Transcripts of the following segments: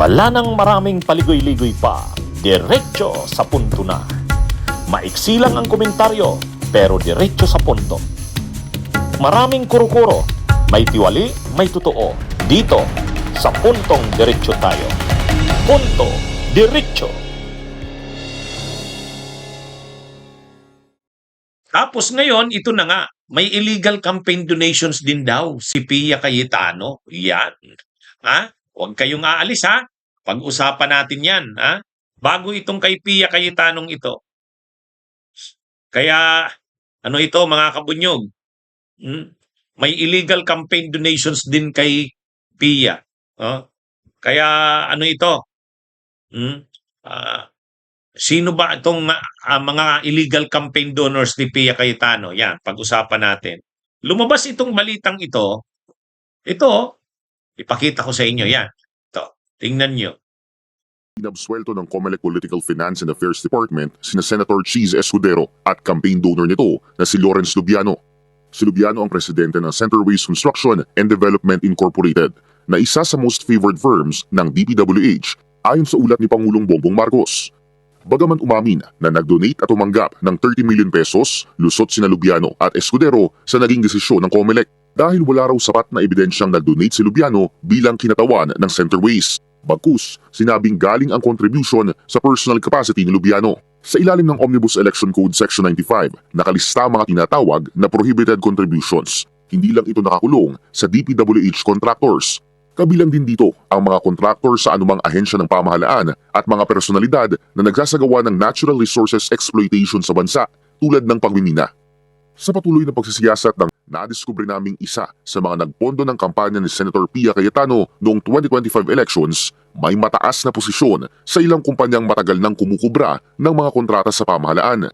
Wala nang maraming paligoy-ligoy pa, diretso sa punto na. Maiksi lang ang komentaryo, pero diretso sa punto. Maraming kuro-kuro, may tiwali, may totoo. Dito, sa puntong diretso tayo. Punto, diretso. Tapos ngayon, ito na nga, may illegal campaign donations din daw si Pia Cayetano. Yan. Ha? Huwag kayong aalis ha. Pag-usapan natin yan. Ha? Bago itong kay Pia Cayetanong ito. Kaya, ano ito mga kabunyog? May illegal campaign donations din kay Pia. Kaya ano ito? Sino ba itong mga illegal campaign donors ni Pia Cayetano? Yan, pag-usapan natin. Lumabas itong balitang ito. Ito, ipakita ko sa inyo yan. Ito, tingnan nyo. Inabsuelto ng COMELEC Political Finance and Affairs Department sina Senator Cheese Escudero at campaign donor nito na si Lawrence Lubiano. Si Lubiano ang presidente ng Centerways Construction and Development Incorporated na isa sa most favored firms ng DPWH ayon sa ulat ni Pangulong Bongbong Marcos. Bagaman umamin na nag-donate at umanggap ng 30 million pesos, lusot sina Lubiano at Escudero sa naging desisyon ng COMELEC dahil wala raw sapat na ebidensyang nag-donate si Lubiano bilang kinatawan ng Centerways. Bagkus, sinabing galing ang contribution sa personal capacity ni Lubiano. Sa ilalim ng Omnibus Election Code Section 95, nakalista ang mga tinatawag na prohibited contributions. Hindi lang ito nakakulong sa DPWH contractors. Kabilang din dito ang mga contractor sa anumang ahensya ng pamahalaan at mga personalidad na nagsasagawa ng natural resources exploitation sa bansa tulad ng pagmimina. Sa patuloy na pagsisiyasat ng nadiskubre naming isa sa mga nagpondo ng kampanya ni Senator Pia Cayetano noong 2025 elections, may mataas na posisyon sa ilang kumpanyang matagal nang kumukubra ng mga kontrata sa pamahalaan.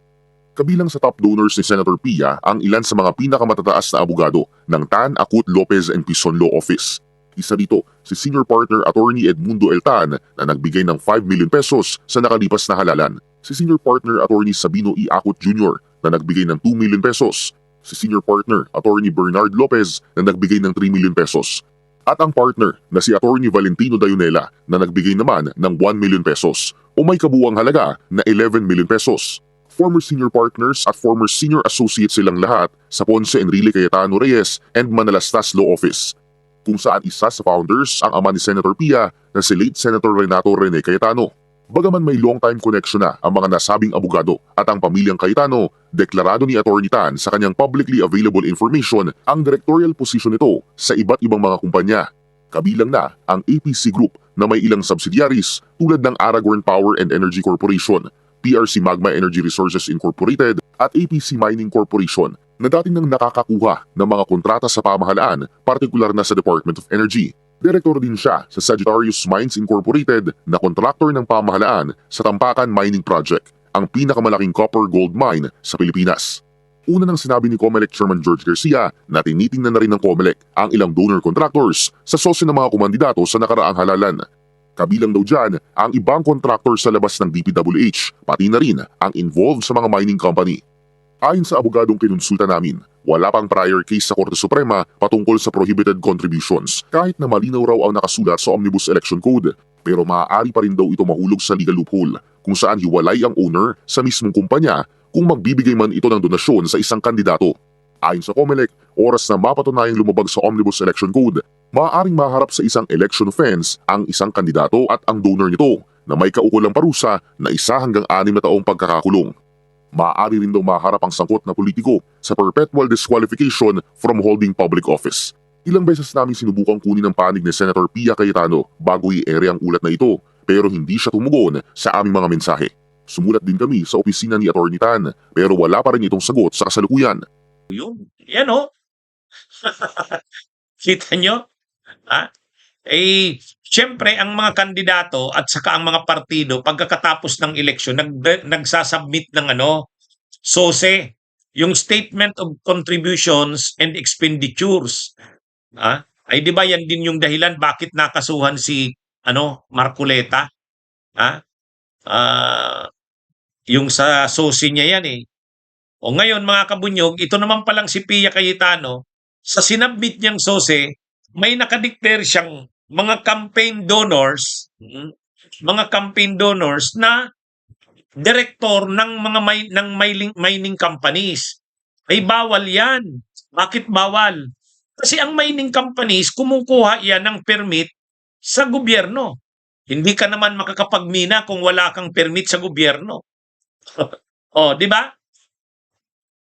Kabilang sa top donors ni Senator Pia ang ilan sa mga pinakamatataas na abogado ng Tan, Acut, Lopez and Pison Law Office. Isa dito si Senior Partner Attorney Edmundo Eltan na nagbigay ng 5 million pesos sa nakalipas na halalan. Si Senior Partner Attorney Sabino E. Acut Jr. na nagbigay ng 2 million pesos. Si Senior Partner Attorney Bernard Lopez na nagbigay ng 3 million pesos. At ang partner na si Attorney Valentino Dayonela na nagbigay naman ng 1 million pesos o may kabuuang halaga na 11 million pesos. Former senior partners at former senior associates silang lahat sa Ponce Enrile Cayetano Reyes and Manalastas Law Office, kung saan isa sa founders ang ama ni Senator Pia na si late Senator Renato Rene Cayetano. Bagaman may long-time connection na ang mga nasabing abogado at ang pamilyang Cayetano, deklarado ni Atty. Tan sa kanyang publicly available information ang directorial position nito sa iba't ibang mga kumpanya. Kabilang na ang APC Group na may ilang subsidiaries tulad ng Aragorn Power and Energy Corporation, PRC Magma Energy Resources Incorporated at APC Mining Corporation na dating nang nakakakuha ng mga kontrata sa pamahalaan, partikular na sa Department of Energy. Direktor din siya sa Sagittarius Mines Incorporated na kontraktor ng pamahalaan sa Tampakan Mining Project, ang pinakamalaking copper gold mine sa Pilipinas. Una nang sinabi ni COMELEC Chairman George Garcia na tinitingnan na rin ng COMELEC ang ilang donor contractors sa sosyo ng mga kumandidato sa nakaraang halalan. Kabilang daw dyan ang ibang contractor sa labas ng DPWH, pati na rin ang involved sa mga mining company. Ayon sa abogadong kinonsulta namin, wala pang prior case sa Korte Suprema patungkol sa prohibited contributions kahit na malinaw raw ang nakasulat sa Omnibus Election Code, pero maaari pa rin daw ito mahulog sa legal loophole kung saan hiwalay ang owner sa mismong kumpanya kung magbibigay man ito ng donasyon sa isang kandidato. Ayon sa COMELEC, oras na mapatunayang lumabag sa Omnibus Election Code, maaaring maharap sa isang election offense ang isang kandidato at ang donor nito na may kaukulang parusa na 1 hanggang 6 na taong pagkakakulong. Maaari rin daw maharap ang sangkot na politiko sa perpetual disqualification from holding public office. Ilang beses namin sinubukang kunin ang panig ni Senator Pia Cayetano bago i-ere ang ulat na ito, pero hindi siya tumugon sa aming mga mensahe. Sumulat din kami sa opisina ni Atty. Tan, pero wala pa rin itong sagot sa kasalukuyan. Yan o. Kita nyo? Siyempre ang mga kandidato at saka ang mga partido pagkatapos ng eleksyon nagsasubmit ng SOSE, yung Statement of Contributions and Expenditures. Ay di ba yan din yung dahilan bakit nakasuhan si Marcoleta? Yung sa SOSE niya yan eh. O ngayon mga kabunyog, ito naman palang si Pia Cayetano, sa sinabmit niyang SOSE, may nakadeclare siyang mga campaign donors mm, mga campaign donors na direktor ng mga mining companies. Ay bawal 'yan. Bakit bawal? Kasi ang mining companies kumukuha 'yan ng permit sa gobyerno. Hindi ka naman makakapagmina kung wala kang permit sa gobyerno. Oh, 'di ba?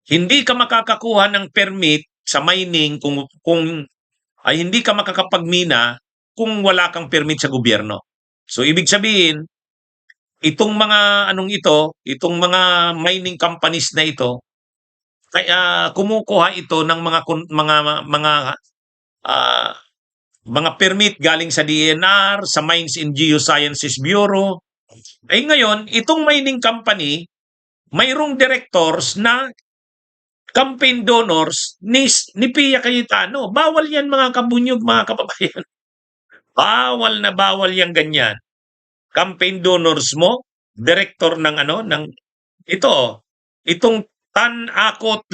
Hindi ka makakakuha ng permit sa mining kung ay hindi ka makakapagmina kung wala kang permit sa gobyerno. So ibig sabihin, itong mga anong ito, itong mga mining companies na ito, kaya kumukuha ito ng ah, mga permit galing sa DNR, sa Mines and Geosciences Bureau. Ay ngayon, itong mining company, mayroong directors na campaign donors ni Pia Cayetano. Bawal yan mga kabunyog, mga kababayan. Bawal na bawal yang ganyan. Campaign donors mo, director ng ito, itong Tan Acot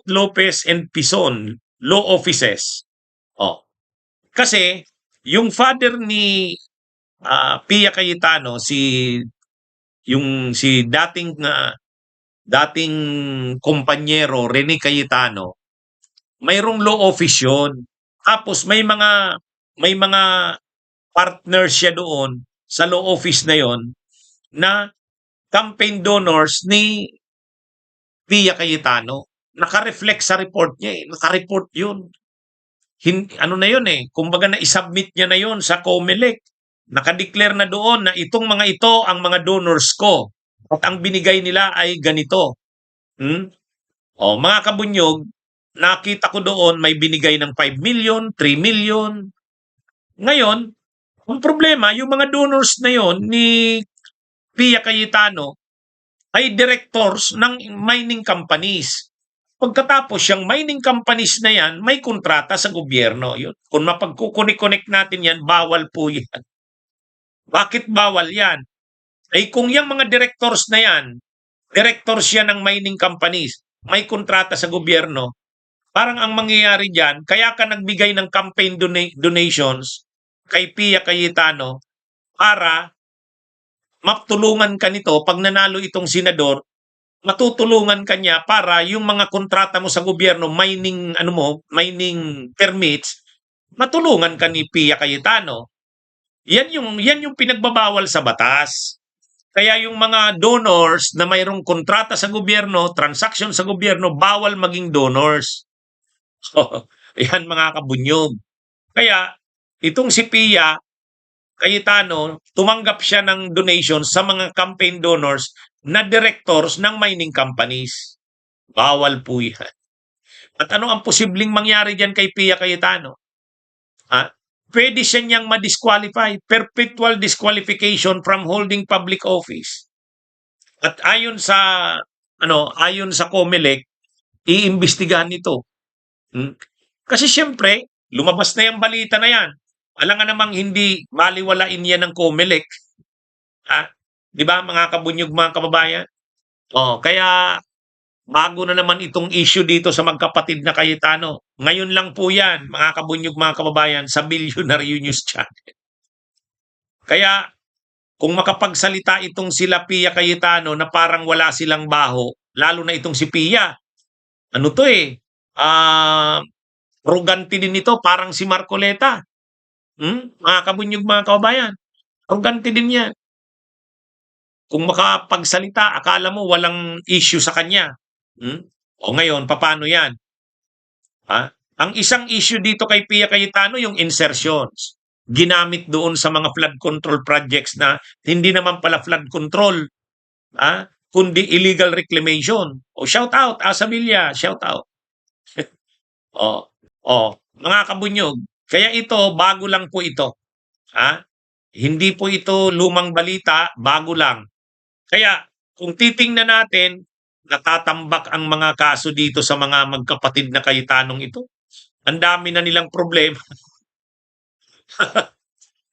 Lopez and Pison law offices. Oh, kasi yung father ni Pia Cayetano, si dating kumpanyero Rene Cayetano, mayroong law office yun. Tapos may mga partners siya doon sa law office na yon na campaign donors ni Pia Cayetano. Naka-reflect sa report niya eh. Naka-report yun. Ano na yun eh. Kumbaga na-submit niya na yun sa COMELEC. Naka-declare na doon na itong mga ito ang mga donors ko. At ang binigay nila ay ganito. O, mga kabunyog, nakita ko doon may binigay ng 5 million, 3 million. Ngayon, ang problema, yung mga donors na yon ni Pia Cayetano ay directors ng mining companies. Pagkatapos yung mining companies na yan, may kontrata sa gobyerno. Yun. Kung mapagkukunik-connect natin yan, bawal po yan. Bakit bawal yan? Ay kung yung mga directors na yan, directors yan ng mining companies, may kontrata sa gobyerno, parang ang mangyayari dyan, kaya ka nagbigay ng campaign donations kay Pia Cayetano para matulungan ka nito pag nanalo itong senador, matutulungan ka niya para yung mga kontrata mo sa gobyerno, mining permits, matulungan ka ni Pia Cayetano. Yan yung pinagbabawal sa batas. Kaya yung mga donors na mayroong kontrata sa gobyerno, transaction sa gobyerno, bawal maging donors. So, yan mga kabunyog. Kaya itong si Pia Cayetano, tumanggap siya ng donations sa mga campaign donors na directors ng mining companies. Bawal po yan. At ano ang posibleng mangyari dyan kay Pia Cayetano? Pwede siya niyang ma-disqualify. Perpetual disqualification from holding public office. At ayon sa COMELEC, iimbestigahan ito. Kasi siyempre, lumabas na yung balita na yan. Alam nga namang hindi baliwalain yan ng COMELEC. Di ba mga kabunyog, mga kababayan? Kaya bago na naman itong issue dito sa magkapatid na Cayetano. Ngayon lang po yan, mga kabunyog, mga kababayan, sa Billionaire News Channel. Kaya kung makapagsalita itong sila Pia Cayetano na parang wala silang baho, lalo na itong si Pia, arrogante din ito, parang si Marcoleta. Mga kabunyog, mga kababayan, arrogante din yan. Kung makapagsalita, akala mo walang issue sa kanya. O ngayon, paano yan? Ang isang issue dito kay Pia Cayetano, yung insertions. Ginamit doon sa mga flood control projects na hindi naman pala flood control, kundi illegal reclamation. O shout out, Asa Villa, shout out. Mga kabunyog, kaya ito, bago lang po ito. Hindi po ito lumang balita, bago lang. Kaya kung titingnan natin, natatambak ang mga kaso dito sa mga magkapatid na Cayetanong ito. Ang dami na nilang problema.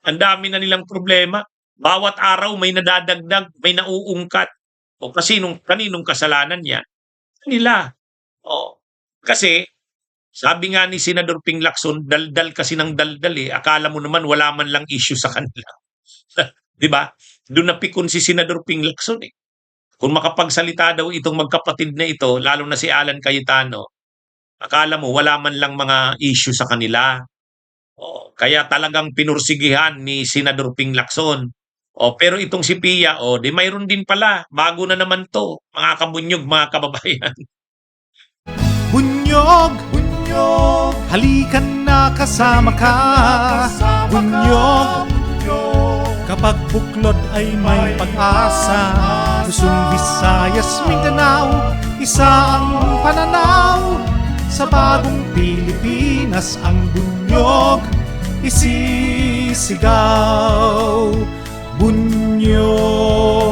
Ang dami na nilang problema. Bawat araw may nadadagdag, may nauungkat. O kasi kaninong kasalanan yan? Kanila. Kasi Sabi nga ni Senador Ping Lacson, daldal kasi ng daldal eh. Akala mo naman wala man lang issue sa kanila. 'Di ba? Doon napikon si Senador Ping Lacson eh. Kung makapagsalita daw itong magkapatid na ito, lalo na si Alan Cayetano, akala mo wala man lang mga issue sa kanila. Oh, kaya talagang pinursigihan ni Senador Ping Lacson. Oh, pero itong si Pia, oh, di mayroon din pala. Bago na naman 'to, mga kabunyog, mga kababayan. Bunyog, bunyog, halikan na kasama ka. Bunyog, kapag buklod ay may pag-asa. Luzon, Visayas, Mindanao, isa ang pananaw. Sa bagong Pilipinas ang bunyog isisigaw. Bunyog.